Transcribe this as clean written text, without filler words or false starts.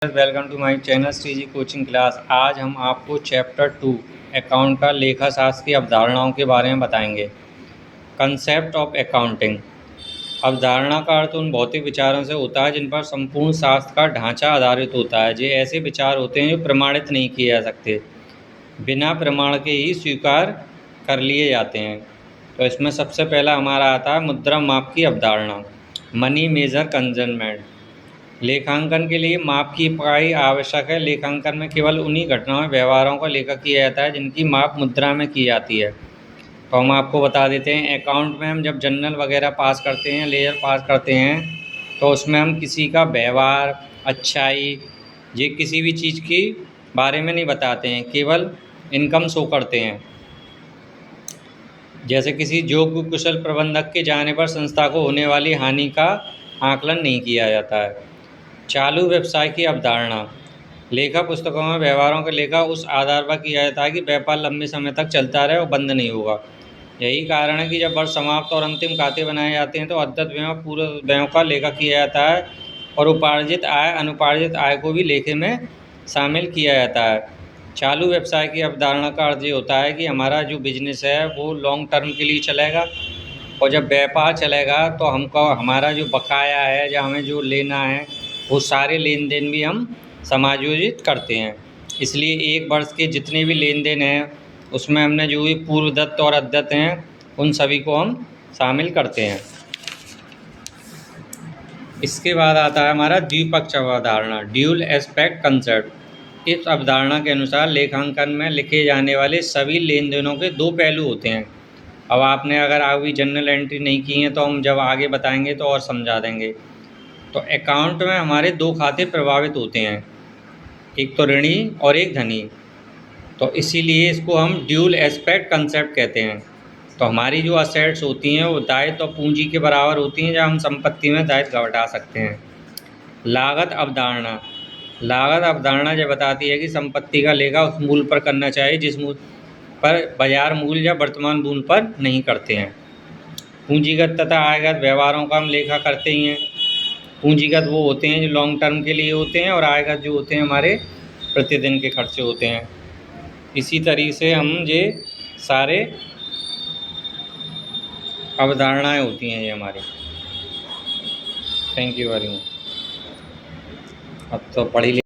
Welcome to my channel Shreeji coaching class. आज हम आपको चैप्टर 2 अकाउंट का लेखा शास्त्र की अवधारणाओं के बारे में बताएंगे। Concept of accounting. अवधारणा का अर्थ उन भौतिक विचारों से होता है जिन पर संपूर्ण शास्त्र का ढांचा आधारित होता है। ये ऐसे विचार होते हैं जो प्रमाणित नहीं किए जा सकते, बिना प्रमाण के ही स्वीकार कर लिए जाते हैं। तो इसमें सबसे पहला हमारा आता है मुद्रा माप की अवधारणा, मनी मेजर कंजनमेंट। लेखांकन के लिए माप की इकाई आवश्यक है। लेखांकन में केवल उन्हीं घटनाओं व्यवहारों का लेखा किया जाता है जिनकी माप मुद्रा में की जाती है। तो हम आपको बता देते हैं, अकाउंट में हम जब जर्नल वगैरह पास करते हैं, लेजर पास करते हैं, तो उसमें हम किसी का व्यवहार, अच्छाई, ये किसी भी चीज़ की बारे में नहीं बताते हैं, केवल इनकम शो करते हैं। जैसे किसी योग्य कुशल प्रबंधक के जाने पर संस्था को होने वाली हानि का आकलन नहीं किया जाता है। चालू व्यवसाय की अवधारणा। लेखा पुस्तकों में व्यवहारों का लेखा उस आधार पर किया जाता है कि व्यापार लंबे समय तक चलता रहे और बंद नहीं होगा। यही कारण है कि जब वर्ष समाप्त और अंतिम खाते बनाए जाते हैं तो अद्यत व्ययों पूर्व व्ययों का लेखा किया जाता है और उपार्जित आय अनुपार्जित आय को भी लेखे में शामिल किया जाता है। चालू व्यवसाय की अवधारणा का अर्थ ये होता है कि हमारा जो बिजनेस है वो लॉन्ग टर्म के लिए चलेगा, और जब व्यापार चलेगा तो हमको हमारा जो बकाया है या हमें जो लेना है वो सारे लेन देन भी हम समायोजित करते हैं। इसलिए एक वर्ष के जितने भी लेन देन हैं उसमें हमने जो भी पूर्वदत्त और अद्यत हैं उन सभी को हम शामिल करते हैं। इसके बाद आता है हमारा द्विपक्ष अवधारणा, ड्यूल एस्पेक्ट कंसेप्ट। इस अवधारणा के अनुसार लेखांकन में लिखे जाने वाले सभी लेन देनों के दो पहलू होते हैं। अब आपने अगर अभी जनरल एंट्री नहीं की है तो हम जब आगे बताएंगे तो और समझा देंगे। तो अकाउंट में हमारे दो खाते प्रभावित होते हैं, एक तो ऋणी और एक धनी। तो इसीलिए इसको हम ड्यूल एस्पेक्ट कंसेप्ट कहते हैं। तो हमारी जो असेट्स होती हैं वो दायित्व और पूंजी के बराबर होती हैं, जहाँ हम संपत्ति में दायित्व घटा सकते हैं। लागत अवधारणा। लागत अवधारणा यह बताती है कि संपत्ति का लेखा उस मूल्य पर करना चाहिए जिस मूल्य पर बाजार मूल्य या वर्तमान मूल्य पर नहीं करते हैं। पूंजीगत तथा आयगत व्यवहारों का हम लेखा करते ही हैं। पूंजीगत वो होते हैं जो लॉन्ग टर्म के लिए होते हैं और आयगत जो होते हैं हमारे प्रतिदिन के खर्चे होते हैं। इसी तरीके से हम ये सारे अवधारणाएं होती हैं ये हमारी। Thank you very much. अब तो पढ़ी